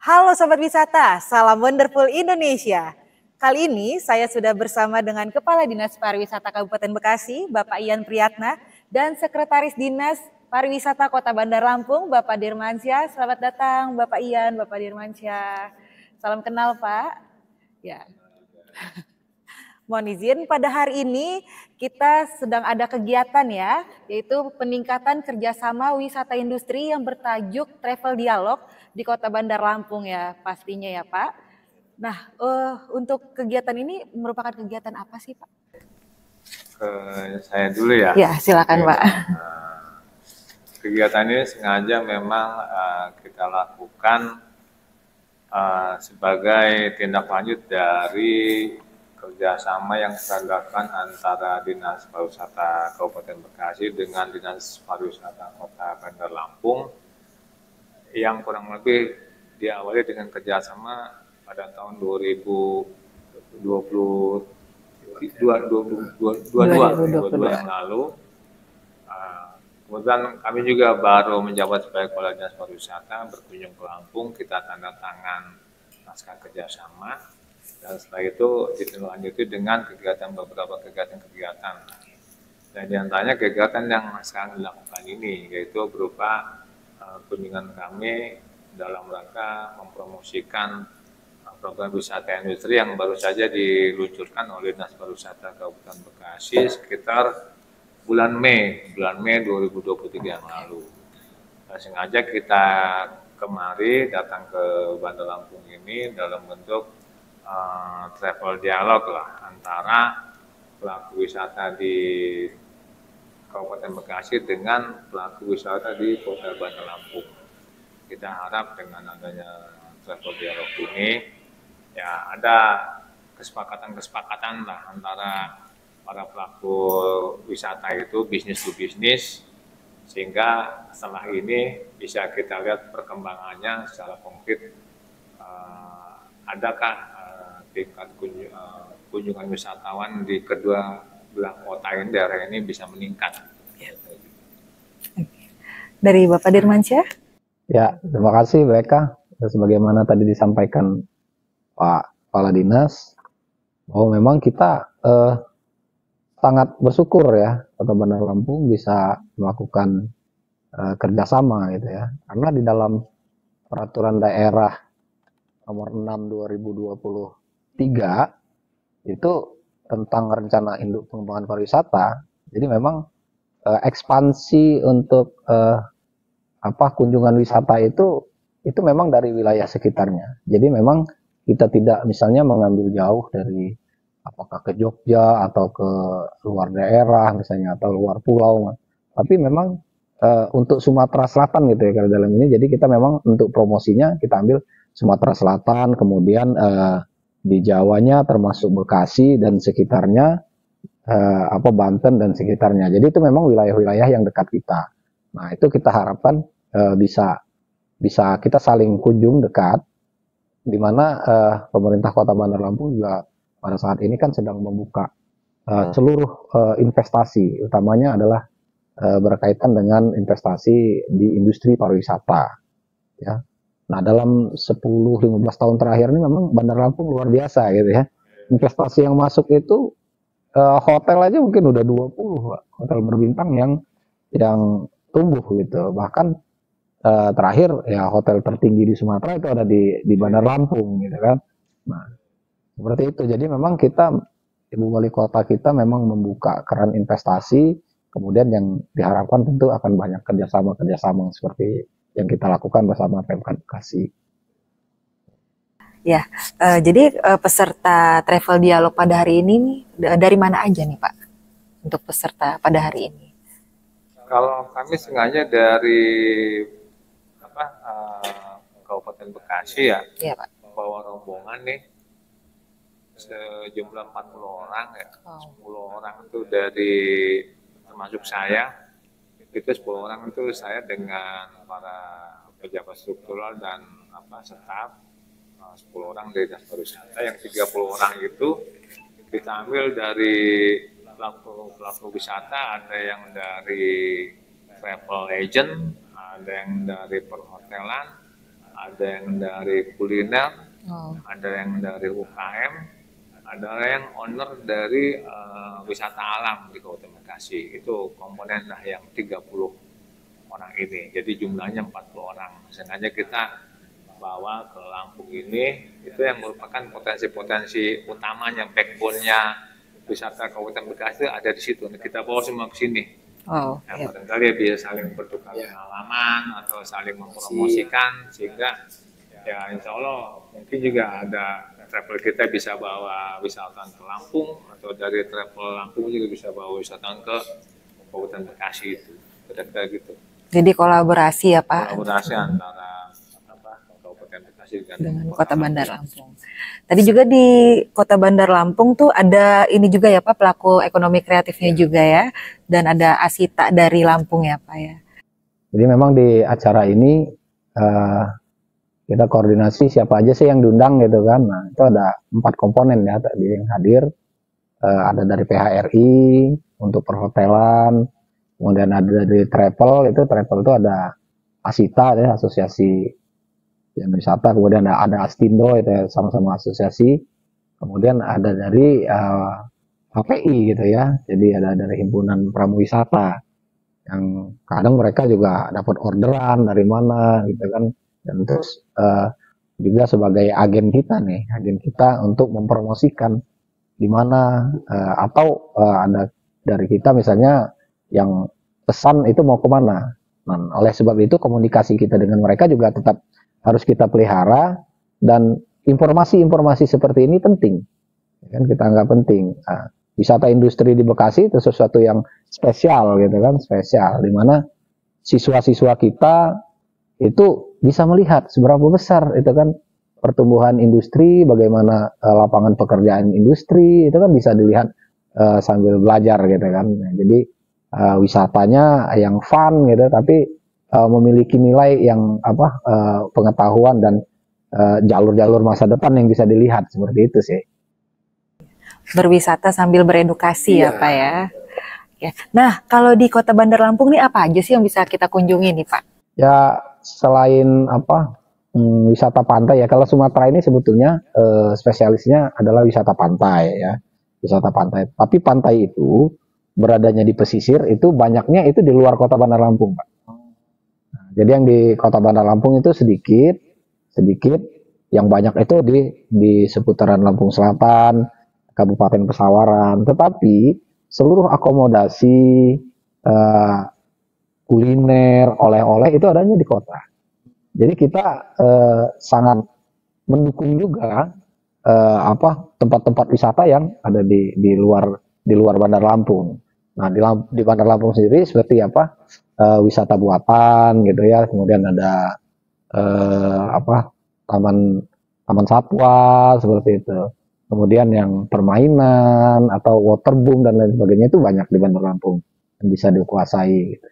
Halo Sobat Wisata, salam wonderful Indonesia. Kali ini saya sudah bersama dengan Kepala Dinas Pariwisata Kabupaten Bekasi, Bapak Ian Priyatna, dan Sekretaris Dinas Pariwisata Kota Bandar Lampung, Bapak Dirmansyah. Selamat datang Bapak Ian, Bapak Dirmansyah. Salam kenal Pak. Ya. Mohon izin, pada hari ini kita sedang ada kegiatan ya, yaitu peningkatan kerjasama wisata industri yang bertajuk Travel Dialog di Kota Bandar Lampung ya, pastinya ya Pak. Nah, untuk kegiatan ini merupakan kegiatan apa sih Pak? Ke saya dulu ya. Ya, silakan Pak. Kegiatan ini sengaja memang kita lakukan sebagai tindak lanjut dari kerjasama yang kita lakukan antara Dinas Pariwisata Kabupaten Bekasi dengan Dinas Pariwisata Kota Bandar Lampung yang kurang lebih diawali dengan kerjasama pada tahun 2022 yang lalu. Kemudian kami juga baru menjabat sebagai Kepala Dinas Pariwisata, berkunjung ke Lampung, kita tanda tangan naskah kerjasama. Dan setelah itu ditindaklanjuti dengan beberapa kegiatan. Dan diantaranya kegiatan yang sekarang dilakukan ini, yaitu berupa kunjungan kami dalam rangka mempromosikan program wisata industri yang baru saja diluncurkan oleh Dinas Pariwisata Kabupaten Bekasi sekitar bulan Mei 2023 yang lalu. Nah, sengaja kita kemari datang ke Bandar Lampung ini dalam bentuk travel dialog lah antara pelaku wisata di Kabupaten Bekasi dengan pelaku wisata di Kota Bandar Lampung. Kita harap dengan adanya travel dialog ini ya ada kesepakatan lah antara para pelaku wisata itu bisnis to bisnis, sehingga setelah ini bisa kita lihat perkembangannya secara konkret, adakah tingkat kunjungan wisatawan di kedua belah kota ini, daerah ini bisa meningkat. Dari Bapak Dirmansyah? Ya, terima kasih Beka. Sebagaimana tadi disampaikan Pak Kepala Dinas, bahwa memang kita sangat bersyukur ya Kota Bandar Lampung bisa melakukan kerjasama gitu ya. Karena di dalam peraturan daerah nomor 6 2023 itu tentang rencana induk pengembangan pariwisata. Jadi memang ekspansi untuk kunjungan wisata itu memang dari wilayah sekitarnya. Jadi memang kita tidak misalnya mengambil jauh dari apakah ke Jogja atau ke luar daerah misalnya atau luar pulau, tapi memang untuk Sumatera Selatan gitu ya kalau dalam ini. Jadi kita memang untuk promosinya kita ambil Sumatera Selatan, kemudian di Jawanya termasuk Bekasi dan sekitarnya, Banten dan sekitarnya. Jadi itu memang wilayah-wilayah yang dekat kita. Nah itu kita harapkan bisa kita saling kunjung dekat, di mana pemerintah Kota Bandar Lampung juga pada saat ini kan sedang membuka seluruh investasi, utamanya adalah berkaitan dengan investasi di industri pariwisata. Ya. Nah dalam 10-15 tahun terakhir ini memang Bandar Lampung luar biasa gitu ya. Investasi yang masuk itu hotel aja mungkin udah 20 Pak. Hotel berbintang yang tumbuh gitu. Bahkan terakhir ya hotel tertinggi di Sumatera itu ada di Bandar Lampung gitu kan. Nah seperti itu. Jadi memang kita, Ibu Wali Kota kita memang membuka keran investasi, kemudian yang diharapkan tentu akan banyak kerjasama seperti yang kita lakukan bersama Pemkab Bekasi. Ya, jadi peserta travel dialog pada hari ini dari mana aja nih Pak untuk peserta pada hari ini? Kalau kami sengaja dari Kabupaten Bekasi ya, Pak. Bawa rombongan nih sejumlah 40 orang ya, 10 orang itu dari termasuk saya. Itu 10 orang itu saya dengan para pejabat struktural dan staf, 10 orang dari Dinas Pariwisata, yang 30 orang itu kita ambil dari pelaku wisata, ada yang dari travel agent, ada yang dari perhotelan, ada yang dari kuliner, Oh. ada yang dari UKM, ada yang owner dari wisata alam di Kabupaten Bekasi. Itu komponen lah yang 30 orang ini. Jadi jumlahnya 40 orang. Sengaja kita bawa ke Lampung ini, itu yang merupakan potensi-potensi utamanya, backbone-nya wisata Kabupaten Bekasi ada di situ. Kita bawa semua ke sini. Oh, Nah, ya. barangkali ya bisa saling bertukar pengalaman atau saling mempromosikan, sehingga ya insya Allah mungkin juga ada travel kita bisa bawa wisatawan ke Lampung, atau dari travel Lampung juga bisa bawa wisatawan ke Kabupaten Bekasi itu. Kira-kira gitu. Jadi kolaborasi ya Pak Kolaborasi antara Kabupaten Bekasi dengan Kota Bandar Lampung. Tadi juga di Kota Bandar Lampung tuh ada ini juga ya Pak, pelaku ekonomi kreatifnya juga ya, dan ada Asita dari Lampung ya Pak ya. Jadi memang di acara ini kita koordinasi siapa aja sih yang diundang gitu kan. Nah, itu ada 4 komponen ya tadi yang hadir. Ada dari PHRI untuk perhotelan, kemudian ada dari travel itu ada Asita ya, Asosiasi yang Wisata, kemudian ada Astindo itu ya, sama-sama asosiasi, kemudian ada dari HPI gitu ya, jadi ada dari Himpunan Pramuwisata yang kadang mereka juga dapat orderan dari mana gitu kan, dan terus juga sebagai agen kita untuk mempromosikan di mana atau ada dari kita misalnya yang pesan itu mau kemana. Nah, oleh sebab itu komunikasi kita dengan mereka juga tetap harus kita pelihara, dan informasi-informasi seperti ini penting, kan kita anggap penting. Nah, wisata industri di Bekasi itu sesuatu yang spesial gitu kan, spesial di mana siswa-siswa kita itu bisa melihat seberapa besar itu kan pertumbuhan industri, bagaimana lapangan pekerjaan industri itu kan bisa dilihat sambil belajar gitu kan. Nah, jadi wisatanya yang fun gitu, tapi memiliki nilai yang pengetahuan dan jalur-jalur masa depan yang bisa dilihat, seperti itu sih. Berwisata sambil beredukasi ya Pak ya. Ya. Nah, kalau di Kota Bandar Lampung nih apa aja sih yang bisa kita kunjungi nih Pak? Ya, selain wisata pantai ya, kalau Sumatera ini sebetulnya spesialisnya adalah wisata pantai ya, wisata pantai. Tapi pantai itu beradanya di pesisir itu banyaknya itu di luar Kota Bandar Lampung, Pak. Jadi yang di Kota Bandar Lampung itu sedikit, yang banyak itu di seputaran Lampung Selatan, Kabupaten Pesawaran. Tetapi seluruh akomodasi, kuliner, oleh-oleh itu adanya di kota. Jadi kita sangat mendukung juga tempat-tempat wisata yang ada di luar Bandar Lampung. Nah, di Bandar Lampung sendiri seperti wisata buatan gitu ya, kemudian ada taman satwa seperti itu. Kemudian yang permainan atau waterboom dan lain sebagainya itu banyak di Bandar Lampung yang bisa dikuasai gitu.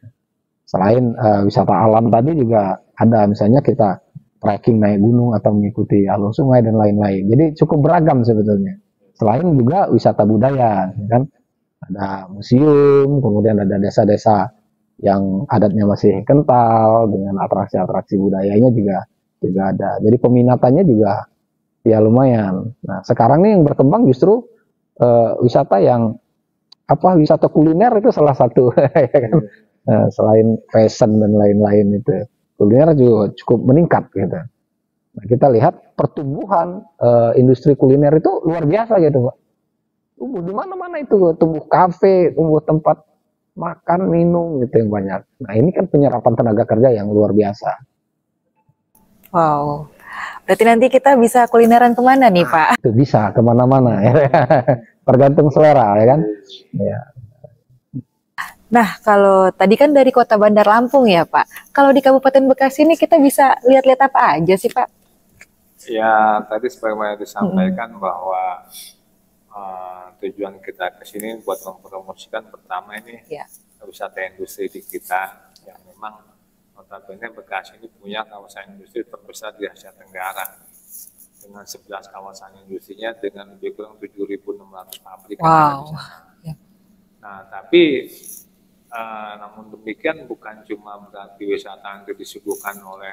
Selain wisata alam tadi juga ada, misalnya kita trekking naik gunung atau mengikuti alur sungai dan lain-lain. Jadi cukup beragam sebetulnya. Selain juga wisata budaya, kan ada museum, kemudian ada desa-desa yang adatnya masih kental dengan atraksi-atraksi budayanya juga ada. Jadi peminatannya juga ya lumayan. Nah, sekarang nih yang berkembang justru wisata yang wisata kuliner itu salah satu ya kan. Selain fashion dan lain-lain itu, kuliner juga cukup meningkat gitu. Nah, kita lihat pertumbuhan industri kuliner itu luar biasa gitu, Pak. Tumbuh di mana-mana itu, tumbuh kafe, tumbuh tempat makan, minum gitu yang banyak. Nah, ini kan penyerapan tenaga kerja yang luar biasa. Wow, berarti nanti kita bisa kulineran kemana nih Pak? Itu bisa kemana-mana ya. Tergantung selera ya kan. Ya. Nah, kalau tadi kan dari Kota Bandar Lampung ya Pak, kalau di Kabupaten Bekasi ini kita bisa lihat-lihat apa aja sih Pak? Ya, tadi sebagaimana disampaikan bahwa tujuan kita ke sini buat mempromosikan pertama ini wisata industri di kita, yang memang notabene Bekasi ini punya kawasan industri terbesar di Asia Tenggara dengan 11 kawasan industrinya dengan lebih kurang 7.600 pabrik. Wow. Nah, tapi namun demikian bukan cuma berarti wisata yang disuguhkan oleh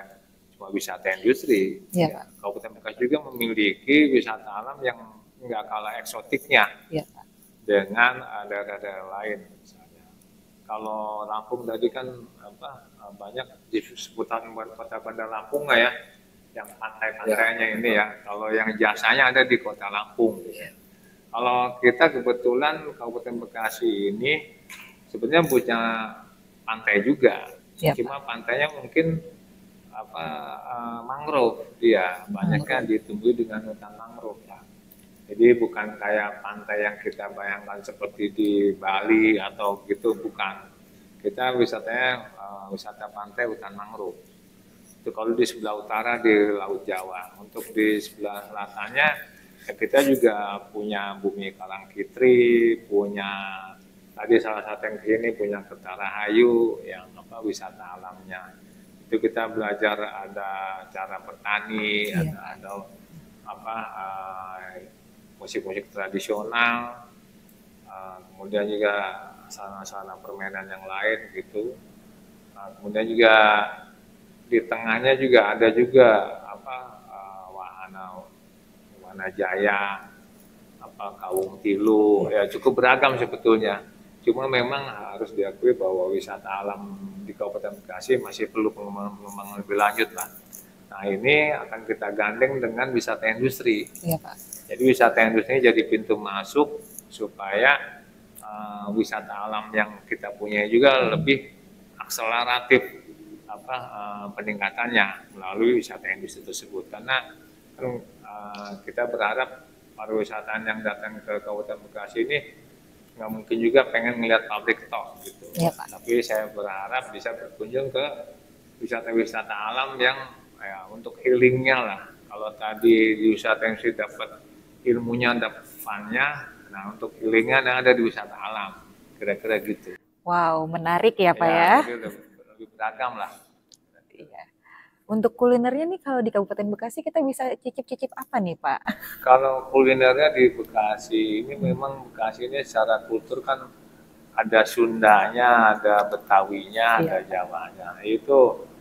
wisata industri. Iya, Ya, Pak. Kabupaten Bekasi juga memiliki wisata alam yang nggak kalah eksotiknya Iya, Pak. dengan daerah-daerah lain misalnya. Kalau Lampung tadi kan banyak di seputaran kota Bandar Lampung nggak ya, yang pantai-pantainya ini ya. Kalau yang jasanya ada di kota Lampung. Kalau kita kebetulan Kabupaten Bekasi ini sebenarnya punya pantai juga, cuma pantainya mungkin mangrove dia, banyaknya ditumbuhi dengan hutan mangrove ya. Jadi bukan kayak pantai yang kita bayangkan seperti di Bali atau gitu, bukan. Kita wisatanya wisata pantai hutan mangrove. Itu kalau di sebelah utara di Laut Jawa. Untuk di sebelah selatannya ya kita juga punya Bumi Karangkitri, punya tadi salah satu yang kesini punya Kertarahayu yang wisata alamnya. Itu kita belajar ada cara bertani, ada musik-musik tradisional, kemudian juga sarana-sarana permainan yang lain gitu. Kemudian juga di tengahnya juga ada juga wahana jaya, kawung tilu, ya cukup beragam sebetulnya. Cuma memang harus diakui bahwa wisata alam di Kabupaten Bekasi masih perlu pengembangan lebih lanjut lah. Nah ini akan kita gandeng dengan wisata industri. Iya, Pak. Jadi wisata industri jadi pintu masuk supaya wisata alam yang kita punya juga lebih akseleratif peningkatannya melalui wisata industri tersebut. Karena kita berharap pariwisata yang datang ke Kabupaten Bekasi ini nggak mungkin juga pengen melihat pabrik tok gitu. Ya, Pak. Tapi saya berharap bisa berkunjung ke wisata-wisata alam yang untuk healingnya lah. Kalau tadi di wisata yang sudah dapat ilmunya, dapat funnya, nah untuk healingnya ada di wisata alam, kira-kira gitu. Wow, menarik ya Pak ya. Jadi lebih beragam lah. Iya. Untuk kulinernya nih kalau di Kabupaten Bekasi kita bisa cicip-cicip apa nih Pak? Kalau kulinernya di Bekasi ini memang Bekasi ini secara kultur kan ada Sundanya, ada Betawinya, ada Jawanya. Itu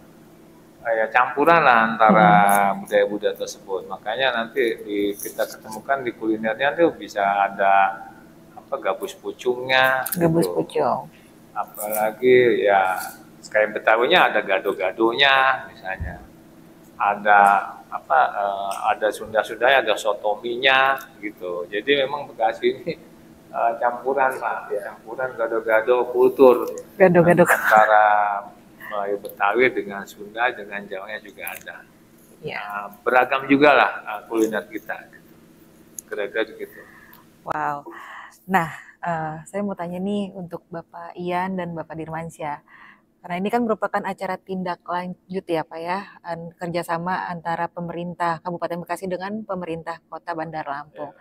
campuran lah antara budaya-budaya tersebut. Makanya nanti kita ketemukan di kulinernya tuh bisa ada gabus pucungnya. Gabus gitu. pucung. Apalagi ya kayak Betawinya ada gado-gadonya misalnya. Ada Sunda-Sundanya, ada sotominya gitu. Jadi memang Bekasi ini campuran Pak, campuran gado-gado kultur. Gado-gado antara Melayu Betawi dengan Sunda dengan Jawanya juga ada. Ya. Beragam juga lah kuliner kita. Kira-kira gitu. Wow. Nah, saya mau tanya nih untuk Bapak Ian dan Bapak Dirmansyah. Karena ini kan merupakan acara tindak lanjut ya Pak ya, kerjasama antara pemerintah Kabupaten Bekasi dengan pemerintah Kota Bandar Lampung.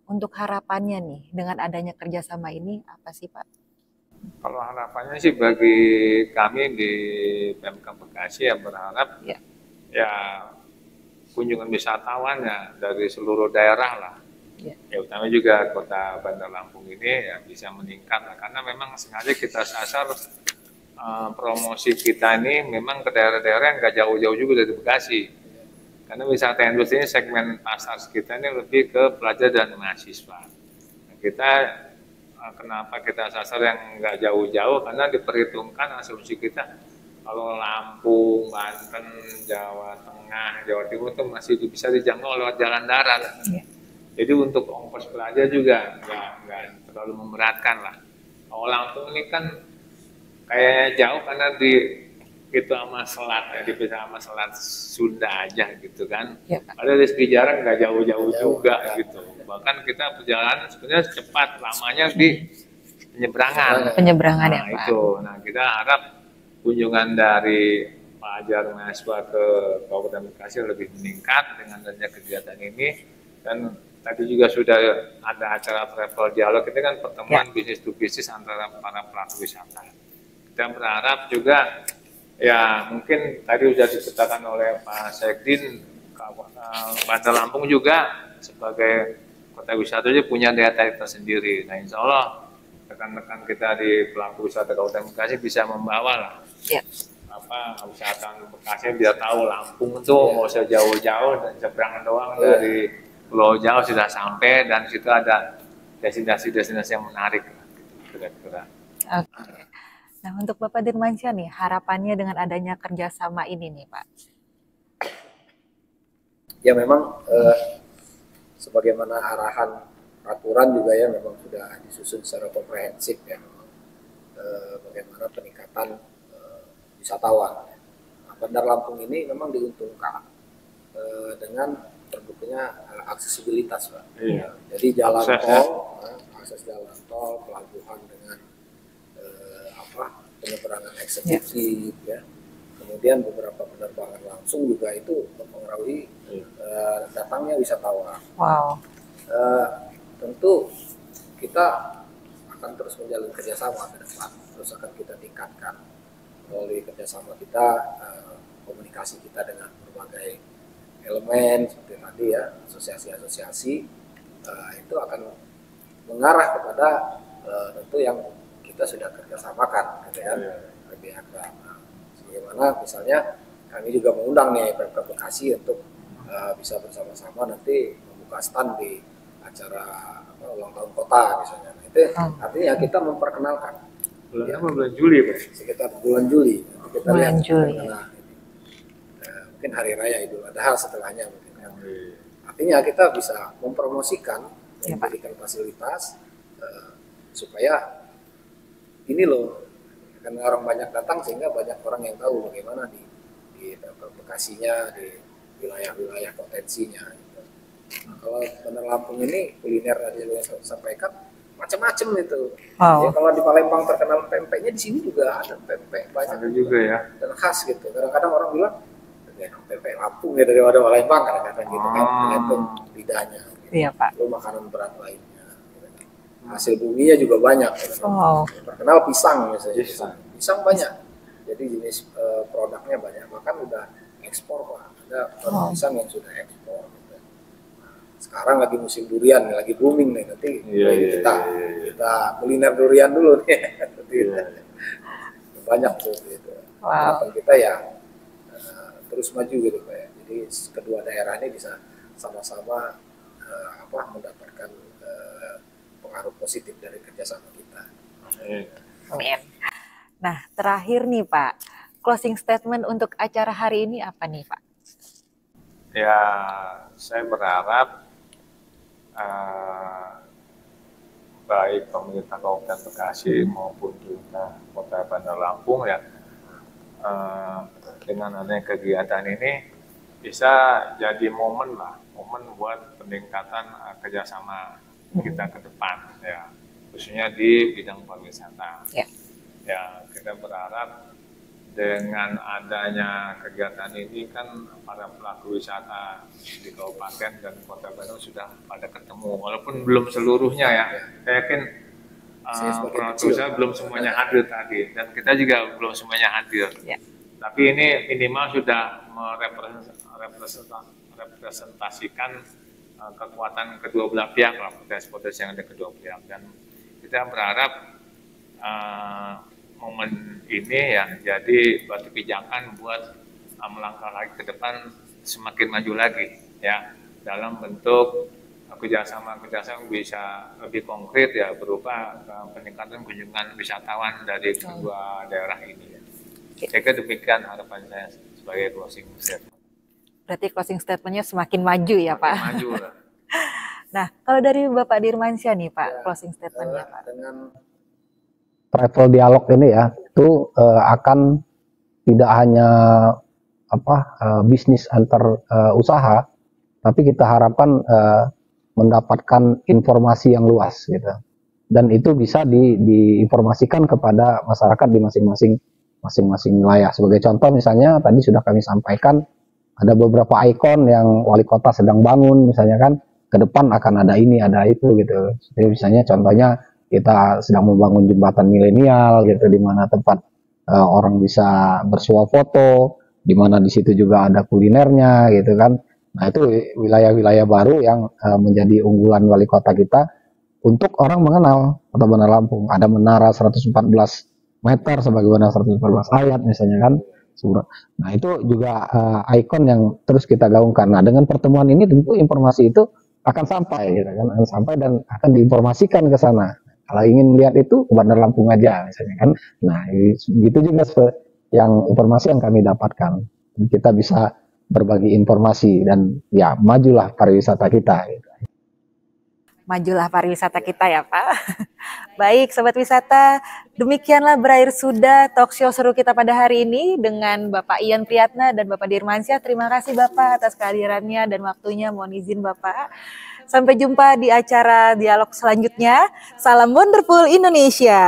Untuk harapannya nih, dengan adanya kerjasama ini apa sih Pak? Kalau harapannya sih bagi kami di Pemkab Bekasi ya berharap ya kunjungan wisatawan ya dari seluruh daerah lah. Ya utama juga Kota Bandar Lampung ini ya bisa meningkat lah. Karena memang sengaja kita sasar promosi kita ini memang ke daerah-daerah yang nggak jauh-jauh juga dari Bekasi. Karena wisata industri ini segmen pasar kita ini lebih ke pelajar dan mahasiswa. Nah, kenapa kita sasar yang nggak jauh-jauh? Karena diperhitungkan asumsi kita kalau Lampung, Banten, Jawa Tengah, Jawa Timur itu masih bisa dijangkau lewat jalan darat. Jadi untuk ongkos pelajar juga nggak terlalu memberatkan lah. Kalau Lampung ini kan kayaknya jauh karena itu sama selat ya, dipisah sama selat Sunda aja gitu kan. Padahal dari segi jarak nggak jauh-jauh juga gitu. Bahkan kita perjalanan sebenarnya cepat, lamanya di penyeberangan. Penyeberangan ya Pak. Itu. Nah kita harap kunjungan dari pelajar mahasiswa ke Kabupaten Bekasi lebih meningkat dengan adanya kegiatan ini. Dan tadi juga sudah ada acara travel dialog, ini kan pertemuan bisnis to bisnis antara para pelaku wisata. Kita berharap juga ya mungkin tadi sudah diceritakan oleh Pak Sekdin, Bandar Lampung juga sebagai kota wisata juga punya daya tarik tersendiri. Nah insya Allah rekan-rekan kita di pelaku wisata Kabupaten Bekasi bisa membawa lah wisatawan Bekasi biar tahu Lampung tuh nggak usah jauh-jauh, dan seberangan doang dari Pulau Jawa sudah sampai, dan situ ada destinasi-destinasi yang menarik gitu, kira-kira. Oke. Nah, untuk Bapak Dirmansyah nih, harapannya dengan adanya kerjasama ini nih, Pak. Ya memang sebagaimana arahan peraturan juga ya memang sudah disusun secara komprehensif ya, bagaimana peningkatan wisatawan. Nah, Bandar Lampung ini memang diuntungkan dengan terbukanya aksesibilitas, Pak. Iya. Jadi jalan tol, akses jalan tol, pelabuhan dengan penyeberangan eksekutif ya. Kemudian beberapa penerbangan langsung juga itu mempengaruhi datangnya wisatawan. Wow. Tentu kita akan terus menjalin kerjasama ke depan, terus akan kita tingkatkan melalui kerjasama kita, komunikasi kita dengan berbagai elemen seperti tadi ya, asosiasi-asosiasi, itu akan mengarah kepada tentu yang kita sudah kerjasamakan, gitu ya, lebih akrab. Sebagaimana misalnya kami juga mengundang nih Pemkab Bekasi untuk bisa bersama-sama nanti membuka stand di acara ulang tahun kota misalnya. Nah, itu artinya kita memperkenalkan. Bulan Juli, Pak. Sekitar bulan Juli. Kita bulan lihat Juli. Mungkin Hari Raya Idul Adha setelahnya mungkin. Artinya kita bisa mempromosikan, memberikan fasilitas supaya ini loh, karena orang banyak datang sehingga banyak orang yang tahu bagaimana di Bekasinya, di wilayah-wilayah potensinya. Gitu. Nah, kalau Bandar Lampung ini kuliner tadi yang sampaikan macam-macam itu. Wow. Ya, kalau di Palembang terkenal pempeknya, di sini juga ada pempek banyak. Ada juga ya. Dan khas gitu. Kadang-kadang orang bilang pempek Lampung ya daripada Palembang kadang-kadang gitu kan, tergantung lidahnya. Gitu. Iya, Pak. Lalu makanan berat lainnya. Hasil buminya juga banyak. Wow. Terkenal pisang misalnya. Pisang banyak. Jadi jenis produknya banyak. Bahkan udah ekspor, Pak. Ada produk pisang yang sudah ekspor. Gitu. Nah, sekarang lagi musim durian, lagi booming nih. Nanti kita kuliner durian dulu nih. Banyak tuh. Gitu. Wow. Harapan kita ya terus maju gitu, Pak. Jadi kedua daerah ini bisa sama-sama mendapatkan pengaruh positif dari kerjasama kita. Amin. Nah, terakhir nih Pak, closing statement untuk acara hari ini apa nih Pak? Ya, saya berharap baik pemerintah Kabupaten Bekasi maupun pemerintah Kota Bandar Lampung ya, dengan adanya kegiatan ini bisa jadi momen buat peningkatan kerjasama kita ke depan ya, khususnya di bidang pariwisata. Ya, kita berharap dengan adanya kegiatan ini kan para pelaku wisata di Kabupaten dan Kota Bandung sudah pada ketemu, walaupun belum seluruhnya ya. Saya yakin pelaku usaha belum semuanya hadir tadi, dan kita juga belum semuanya hadir. Tapi ini minimal sudah merepresentasikan kekuatan kedua belah pihak lah, potensi yang ada kedua pihak, dan kita berharap momen ini ya jadi batu pijakan buat melangkah lagi ke depan, semakin maju lagi ya, dalam bentuk kerjasama bisa lebih konkret ya, berupa peningkatan kunjungan wisatawan dari kedua daerah ini ya. Saya kira demikian harapan saya sebagai closing statement. Berarti closing statementnya semakin maju ya Pak. Maju lah. Nah, kalau dari Bapak Dirmansyah nih Pak, closing statementnya Pak. Dengan travel dialog ini ya, itu akan tidak hanya bisnis antar usaha, tapi kita harapkan mendapatkan informasi yang luas gitu. Dan itu bisa diinformasikan kepada masyarakat di masing-masing wilayah. Sebagai contoh misalnya tadi sudah kami sampaikan ada beberapa ikon yang wali kota sedang bangun misalnya kan, ke depan akan ada ini ada itu gitu. Jadi misalnya contohnya kita sedang membangun jembatan milenial gitu, di mana tempat orang bisa bersuah foto, di mana di situ juga ada kulinernya gitu kan. Nah itu wilayah-wilayah baru yang menjadi unggulan wali kota kita untuk orang mengenal Kota Bandar Lampung. Ada menara 114 meter sebagaimana 114 ayat misalnya kan. Nah itu juga ikon yang terus kita gaungkan. Nah dengan pertemuan ini tentu informasi itu akan sampai, gitu kan, akan sampai dan akan diinformasikan ke sana. Kalau ingin melihat itu ke Bandar Lampung aja, misalnya kan. Nah itu juga yang informasi yang kami dapatkan. Kita bisa berbagi informasi dan ya majulah pariwisata kita. Gitu. Majulah pariwisata kita ya Pak. Baik Sobat Wisata, demikianlah berakhir sudah talk show seru kita pada hari ini dengan Bapak Ian Priyatna dan Bapak Dirmansyah. Terima kasih Bapak atas kehadirannya dan waktunya, mohon izin Bapak. Sampai jumpa di acara dialog selanjutnya. Salam Wonderful Indonesia.